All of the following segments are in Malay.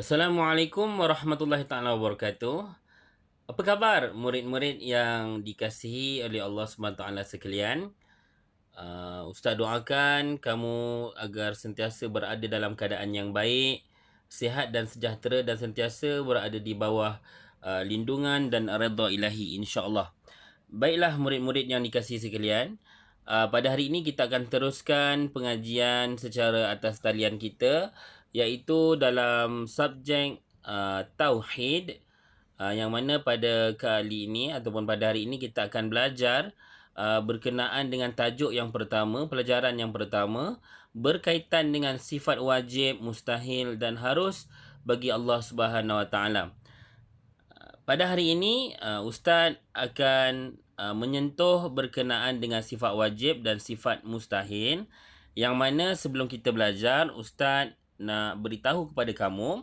Assalamualaikum warahmatullahi taala wabarakatuh. Apa khabar murid-murid yang dikasihi oleh Allah SWT sekalian? Ustaz doakan kamu agar sentiasa berada dalam keadaan yang baik, sihat dan sejahtera dan sentiasa berada di bawah lindungan dan redha ilahi insya-Allah. Baiklah murid-murid yang dikasihi sekalian, pada hari ini kita akan teruskan pengajian secara atas talian kita, iaitu dalam subjek Tauhid, yang mana pada kali ini ataupun pada hari ini kita akan belajar berkenaan dengan tajuk yang pertama, pelajaran yang pertama berkaitan dengan sifat wajib, mustahil dan harus bagi Allah Subhanahu Wa Taala. Pada hari ini, Ustaz akan menyentuh berkenaan dengan sifat wajib dan sifat mustahil, yang mana sebelum kita belajar, Ustaz nak beritahu kepada kamu,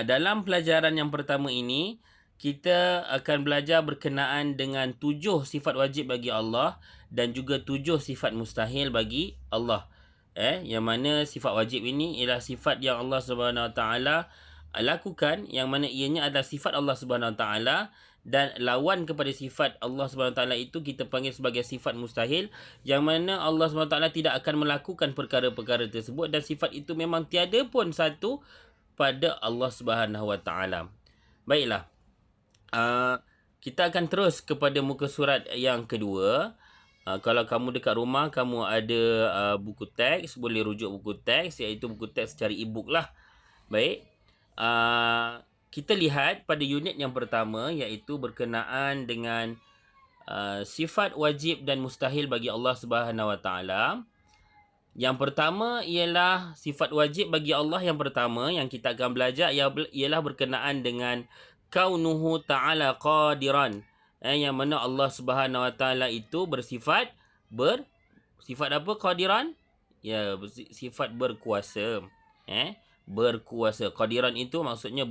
dalam pelajaran yang pertama ini, kita akan belajar berkenaan dengan 7 sifat wajib bagi Allah dan juga 7 sifat mustahil bagi Allah. Yang mana sifat wajib ini ialah sifat yang Allah Subhanahu Wa Taala lakukan, yang mana ianya adalah sifat Allah Subhanahu Wa Taala, dan lawan kepada sifat Allah Subhanahu Wa Taala itu kita panggil sebagai sifat mustahil, yang mana Allah Subhanahu Wa Taala tidak akan melakukan perkara-perkara tersebut dan sifat itu memang tiada pun satu pada Allah Subhanahu Wa Taala. Baiklah. Kita akan terus kepada muka surat yang kedua. Kalau kamu dekat rumah, kamu ada buku teks, boleh rujuk buku teks, iaitu buku teks secara e-book lah. Baik. Kita lihat pada unit yang pertama, iaitu berkenaan dengan sifat wajib dan mustahil bagi Allah Subhanahu Wa Taala. Yang pertama ialah sifat wajib bagi Allah yang pertama yang kita akan belajar ialah berkenaan dengan kaunuhu ta'ala qadiran. Yang mana Allah Subhanahu Wa Taala itu bersifat sifat apa qadiran? Ya, sifat berkuasa. Berkuasa. Qadiran itu maksudnya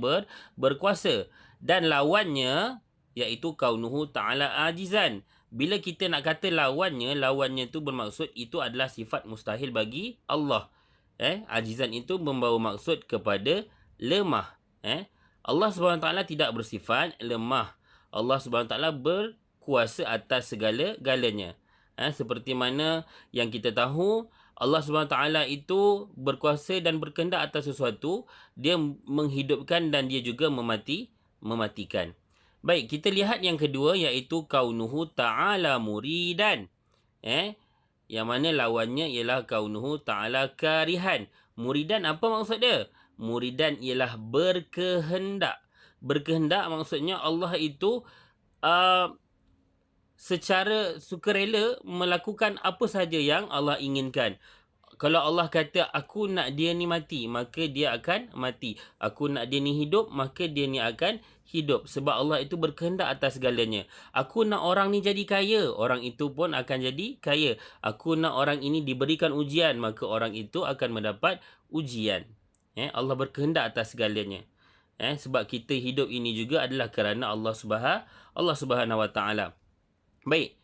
berkuasa. Dan lawannya iaitu kaunuhu ta'ala ajizan. Bila kita nak kata lawannya tu bermaksud itu adalah sifat mustahil bagi Allah. Ajizan itu membawa maksud kepada lemah. Allah SWT tidak bersifat lemah. Allah SWT berkuasa atas segala-galanya. Seperti mana yang kita tahu, Allah SWT itu berkuasa dan berkehendak atas sesuatu. Dia menghidupkan dan dia juga mematikan. Baik, kita lihat yang kedua iaitu kaunuhu ta'ala muridan. Yang mana lawannya ialah kaunuhu ta'ala karihan. Muridan apa maksud dia? Muridan ialah berkehendak. Berkehendak maksudnya Allah itu secara sukarela melakukan apa sahaja yang Allah inginkan. Kalau Allah kata aku nak dia ni mati, maka dia akan mati. Aku nak dia ni hidup, maka dia ni akan hidup. Sebab Allah itu berkehendak atas segalanya. Aku nak orang ni jadi kaya, orang itu pun akan jadi kaya. Aku nak orang ini diberikan ujian, maka orang itu akan mendapat ujian. Allah berkehendak atas segalanya. Sebab kita hidup ini juga adalah kerana Allah Subhanahu Wa Taala. Baik.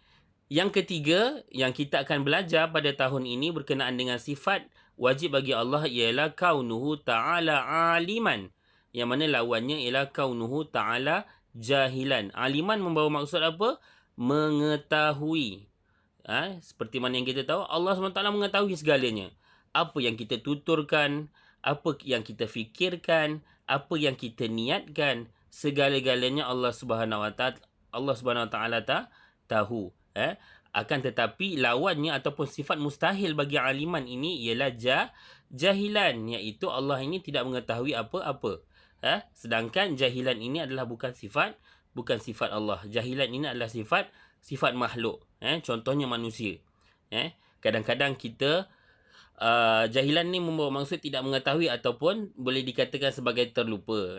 Yang ketiga yang kita akan belajar pada tahun ini berkenaan dengan sifat wajib bagi Allah ialah kaunuhu ta'ala aliman. Yang mana lawannya ialah kaunuhu ta'ala jahilan. Aliman membawa maksud apa? Mengetahui. Seperti mana yang kita tahu, Allah SWT mengetahui segalanya. Apa yang kita tuturkan, apa yang kita fikirkan, apa yang kita niatkan, segala-galanya Allah Subhanahu Wa Taala tahu. Akan tetapi lawannya ataupun sifat mustahil bagi aliman ini ialah jahilan, iaitu Allah ini tidak mengetahui apa-apa. Sedangkan jahilan ini adalah bukan sifat Allah. Jahilan ini adalah sifat makhluk. Contohnya manusia. Kadang-kadang kita jahilan ni membawa maksud tidak mengetahui ataupun boleh dikatakan sebagai terlupa.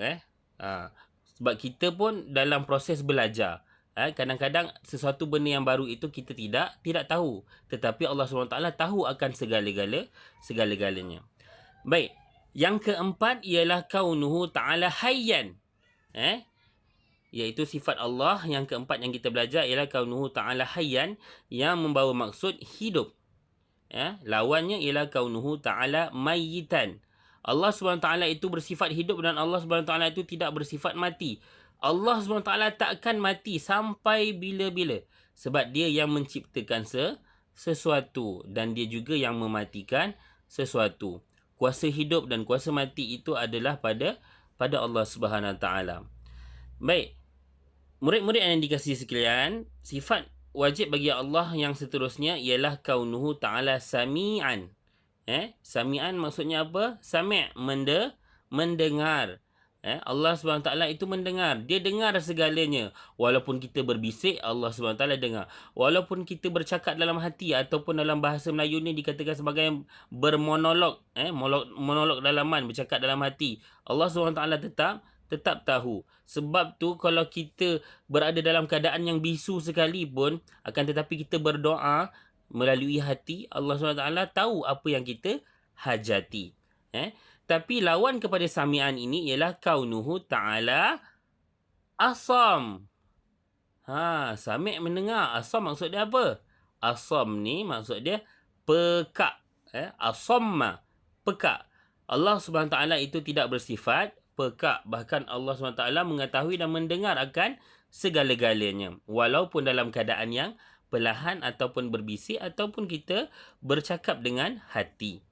Sebab kita pun dalam proses belajar. Kadang-kadang sesuatu benda yang baru itu kita tidak tahu, tetapi Allah SWT tahu akan segala-galanya. Baik, yang keempat ialah kaunuhu ta'ala hayyan. Iaitu sifat Allah yang keempat yang kita belajar ialah kaunuhu ta'ala hayyan, yang membawa maksud hidup. Lawannya ialah kaunuhu ta'ala mayyitan. Allah SWT itu bersifat hidup dan Allah SWT itu tidak bersifat mati. Allah SWT takkan mati sampai bila-bila. Sebab dia yang menciptakan sesuatu dan dia juga yang mematikan sesuatu. Kuasa hidup dan kuasa mati itu adalah pada Allah Subhanahu Wa Taala. Baik. Murid-murid yang dikasihi sekalian, sifat wajib bagi Allah yang seterusnya ialah kaunuhu ta'ala sami'an. Sami'an maksudnya apa? Sami' mendengar. Allah SWT itu mendengar. Dia dengar segalanya. Walaupun kita berbisik, Allah SWT dengar. Walaupun kita bercakap dalam hati ataupun dalam bahasa Melayu ni dikatakan sebagai bermonolog, monolog dalaman, bercakap dalam hati, Allah SWT tetap tahu. Sebab tu kalau kita berada dalam keadaan yang bisu sekalipun, akan tetapi kita berdoa melalui hati, Allah SWT tahu apa yang kita hajati. Tapi lawan kepada sami'an ini ialah kaunuhu ta'ala asam. Sami' mendengar. Asam maksud dia apa? Asam ni maksud dia pekak. Asamma, pekak. Allah SWT itu tidak bersifat pekak. Bahkan Allah SWT mengetahui dan mendengar akan segala-galanya. Walaupun dalam keadaan yang perlahan ataupun berbisik ataupun kita bercakap dengan hati.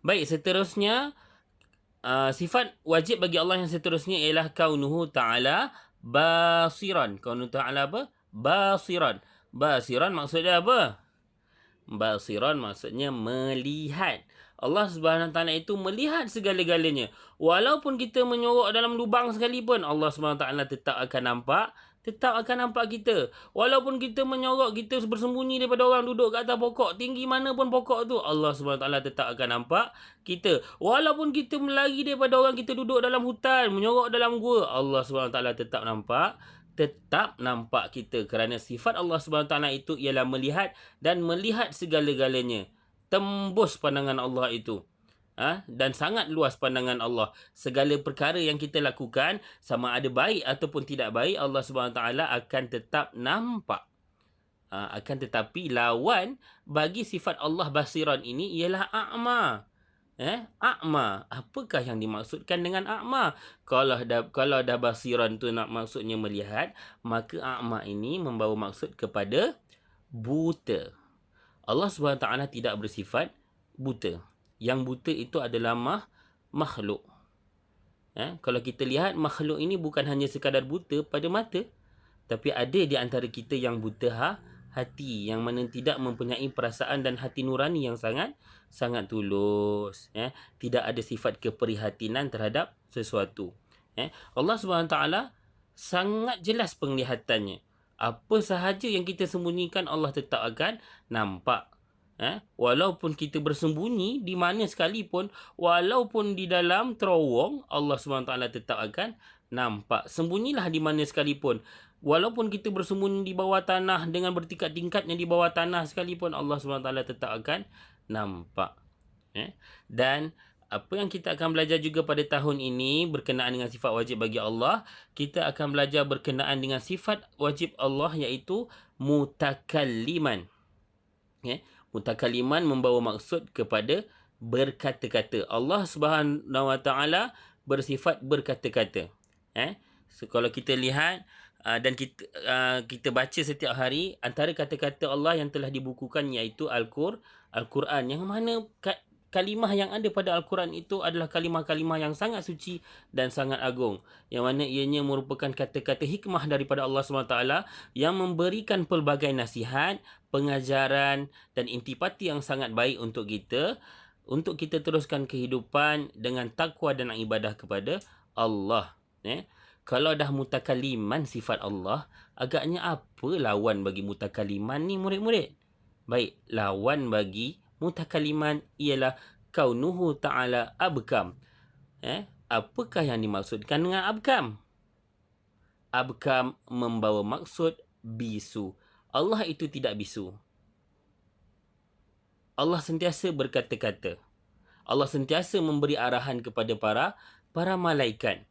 Baik, seterusnya sifat wajib bagi Allah yang seterusnya ialah kaunuhu ta'ala basiran. Kaunuhu ta'ala apa? Basiran. Basiran maksudnya apa? Basiran maksudnya melihat. Allah Subhanahu Wa Taala itu melihat segala-galanya. Walaupun kita menyorok dalam lubang sekalipun, Allah Subhanahu Wa Taala tetap akan nampak kita. Walaupun kita menyorok, kita bersembunyi daripada orang duduk kat atas pokok, tinggi mana pun pokok tu, Allah SWT tetap akan nampak kita. Walaupun kita melari daripada orang, kita duduk dalam hutan, menyorok dalam gua, Allah SWT tetap nampak kita. Kerana sifat Allah SWT itu ialah melihat dan melihat segala-galanya. Tembus pandangan Allah itu. Dan sangat luas pandangan Allah. Segala perkara yang kita lakukan, sama ada baik ataupun tidak baik, Allah SWT akan tetap nampak. Akan tetapi lawan bagi sifat Allah basiran ini ialah a'ma. A'ma. Apakah yang dimaksudkan dengan a'ma? Kalau dah basiran tu nak maksudnya melihat, maka a'ma ini membawa maksud kepada buta. Allah SWT tidak bersifat buta. Yang buta itu adalah makhluk. Kalau kita lihat, makhluk ini bukan hanya sekadar buta pada mata, tapi ada di antara kita yang buta hati, yang mana tidak mempunyai perasaan dan hati nurani yang sangat tulus. Tidak ada sifat keprihatinan terhadap sesuatu. Allah SWT sangat jelas penglihatannya. Apa sahaja yang kita sembunyikan, Allah tetap akan nampak. Walaupun kita bersembunyi di mana sekalipun, walaupun di dalam terowong, Allah SWT tetap akan nampak. Sembunyilah di mana sekalipun. Walaupun kita bersembunyi di bawah tanah dengan bertingkat-tingkatnya di bawah tanah sekalipun, Allah SWT tetap akan nampak. Dan apa yang kita akan belajar juga pada tahun ini berkenaan dengan sifat wajib bagi Allah, kita akan belajar berkenaan dengan sifat wajib Allah iaitu mutakalliman. Mutakalliman membawa maksud kepada berkata-kata. Allah Subhanahu Wa Taala bersifat berkata-kata. So, kalau kita lihat dan kita baca setiap hari, antara kata-kata Allah yang telah dibukukan iaitu Al-Quran, yang mana kalimah yang ada pada Al-Quran itu adalah kalimah-kalimah yang sangat suci dan sangat agung. Yang mana ianya merupakan kata-kata hikmah daripada Allah SWT yang memberikan pelbagai nasihat, pengajaran dan intipati yang sangat baik untuk kita teruskan kehidupan dengan takwa dan ibadah kepada Allah. Kalau dah mutakalliman sifat Allah, agaknya apa lawan bagi mutakalliman ni murid-murid? Baik, lawan bagi mutakalliman ialah kaunuhu ta'ala abkam. Apakah yang dimaksudkan dengan abkam? Abkam membawa maksud bisu. Allah itu tidak bisu. Allah sentiasa berkata-kata. Allah sentiasa memberi arahan kepada para malaikat.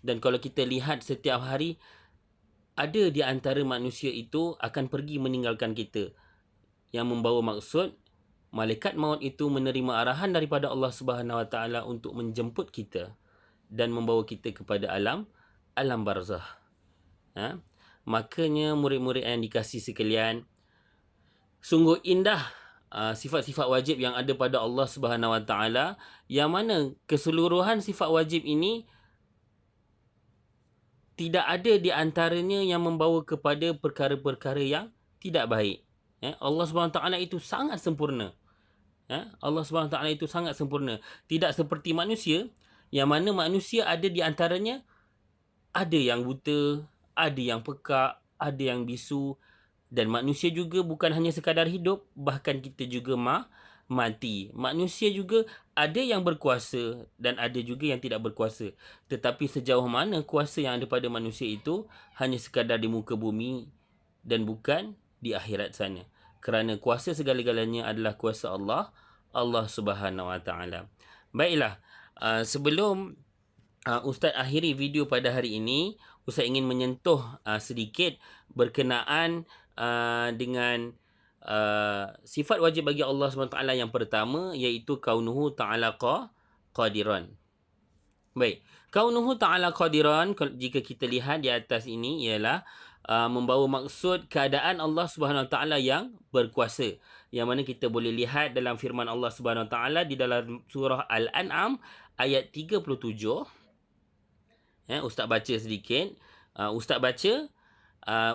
Dan kalau kita lihat setiap hari, ada di antara manusia itu akan pergi meninggalkan kita, yang membawa maksud malaikat maut itu menerima arahan daripada Allah Subhanahu Wa Taala untuk menjemput kita dan membawa kita kepada alam barzah. Makanya murid-murid yang dikasihi sekalian, sungguh indah sifat-sifat wajib yang ada pada Allah Subhanahu Wa Taala, yang mana keseluruhan sifat wajib ini tidak ada di antaranya yang membawa kepada perkara-perkara yang tidak baik. Allah Subhanahu Wa Taala itu sangat sempurna. Allah Subhanahu Wa Taala itu sangat sempurna. Tidak seperti manusia, yang mana manusia ada di antaranya ada yang buta, ada yang pekak, ada yang bisu. Dan manusia juga bukan hanya sekadar hidup, bahkan kita juga mati. Manusia juga ada yang berkuasa dan ada juga yang tidak berkuasa. Tetapi sejauh mana kuasa yang ada pada manusia itu hanya sekadar di muka bumi dan bukan di akhirat sana. Kerana kuasa segala-galanya adalah kuasa Allah Subhanahu Wa Taala. Baiklah, sebelum Ustaz akhiri video pada hari ini, Ustaz ingin menyentuh sedikit berkenaan dengan sifat wajib bagi Allah SWT yang pertama, iaitu kaunuhu ta'ala qadiran. Baik, kaunuhu ta'ala qadiran, jika kita lihat di atas ini, ialah membawa maksud keadaan Allah SWT yang berkuasa, yang mana kita boleh lihat dalam firman Allah SWT di dalam surah Al-An'am ayat 37. Ustaz baca sedikit. Ustaz baca.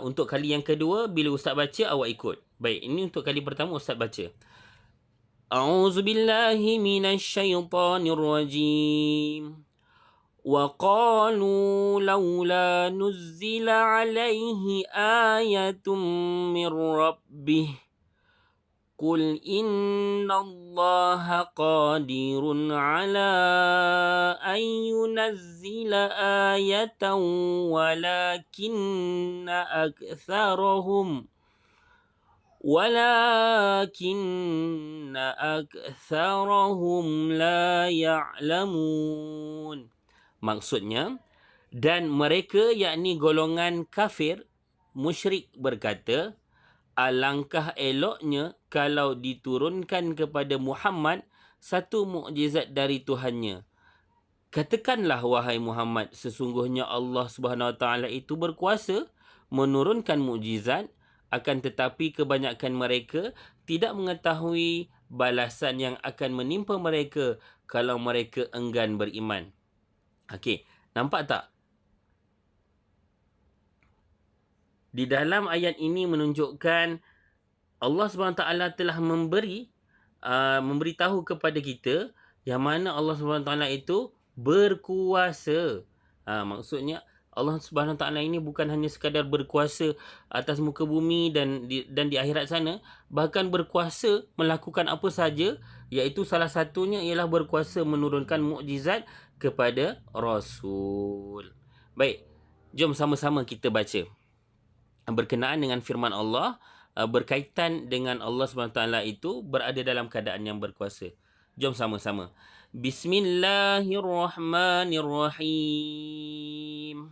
Untuk kali yang kedua, bila Ustaz baca, awak ikut. Baik, ini untuk kali pertama Ustaz baca. A'udzubillahi minasyaitanirrajim. Wa qalu laula nuzzila alaihi ayatum min rabbih. Qul inna Allaha qadirun ala an yunazzila ayatan walakinna aktsarahum la ya'lamun. Maksudnya, dan mereka, yakni golongan kafir musyrik, berkata, alangkah eloknya kalau diturunkan kepada Muhammad satu mukjizat dari Tuhannya. Katakanlah wahai Muhammad, sesungguhnya Allah Subhanahu Wa Taala itu berkuasa menurunkan mukjizat, akan tetapi kebanyakan mereka tidak mengetahui balasan yang akan menimpa mereka kalau mereka enggan beriman. Okey, nampak tak? Di dalam ayat ini menunjukkan Allah SWT telah memberitahu kepada kita yang mana Allah SWT itu berkuasa. Maksudnya Allah SWT ini bukan hanya sekadar berkuasa atas muka bumi dan di akhirat sana, bahkan berkuasa melakukan apa saja, iaitu salah satunya ialah berkuasa menurunkan mukjizat kepada Rasul. Baik, jom sama-sama kita baca berkenaan dengan firman Allah, berkaitan dengan Allah SWT itu berada dalam keadaan yang berkuasa. Jom sama-sama. Bismillahirrahmanirrahim.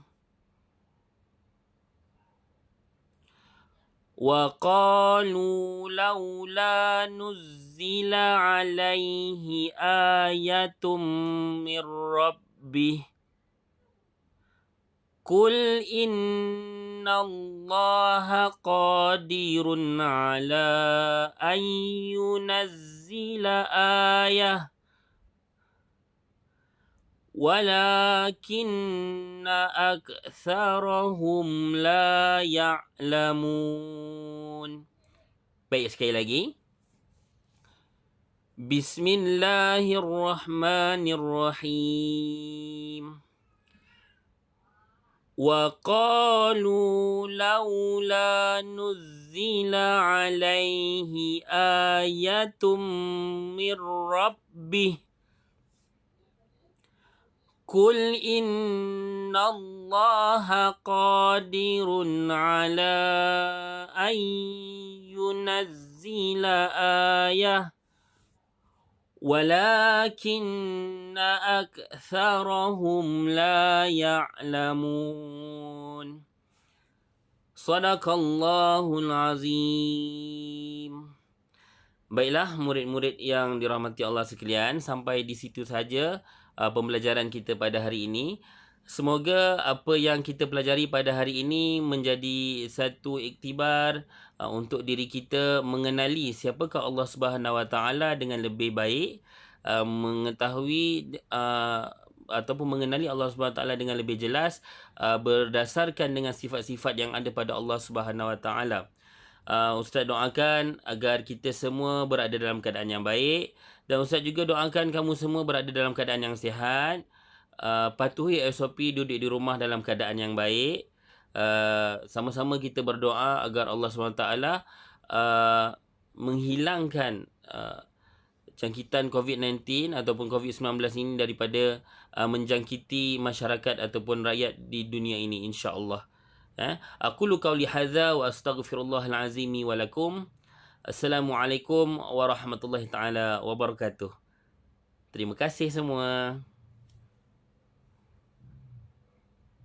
Wa qalu laula nuzzila alaihi ayatum min rabbih. Qul inna Allaha qadirun ala an yunazzila ayah walakinna aktsarahum la ya'lamun. Baik, sekali lagi. Bismillahirrahmanirrahim. وَقَالُوا لَوْلَا نُزِّلَ عَلَيْهِ آيَةٌ مِّن رَّبِّهِ قُلْ إِنَّ اللَّهَ قَادِرٌ عَلَىٰ أَن يُنَزِّلَ آيَةً وَلَكِنَّ أَكْثَرَهُمْ لَا يَعْلَمُونَ. صدق الله العظيم. Baiklah murid-murid yang dirahmati Allah sekalian, sampai di situ saja pembelajaran kita pada hari ini. Semoga apa yang kita pelajari pada hari ini menjadi satu iktibar untuk diri kita mengenali siapakah Allah Subhanahu Wa Taala dengan lebih baik, mengetahui ataupun mengenali Allah Subhanahu Wa Taala dengan lebih jelas berdasarkan dengan sifat-sifat yang ada pada Allah Subhanahu Wa Taala. Ustaz doakan agar kita semua berada dalam keadaan yang baik, dan Ustaz juga doakan kamu semua berada dalam keadaan yang sihat. Patuhi SOP duduk di rumah dalam keadaan yang baik. Sama-sama kita berdoa agar Allah SWT menghilangkan jangkitan COVID-19 ataupun COVID-19 ini daripada menjangkiti masyarakat ataupun rakyat di dunia ini, insya-Allah. Aqulu qawli hadza wa astaghfirullahal azim wa lakum. Assalamualaikum warahmatullahi taala wabarakatuh. Terima kasih semua.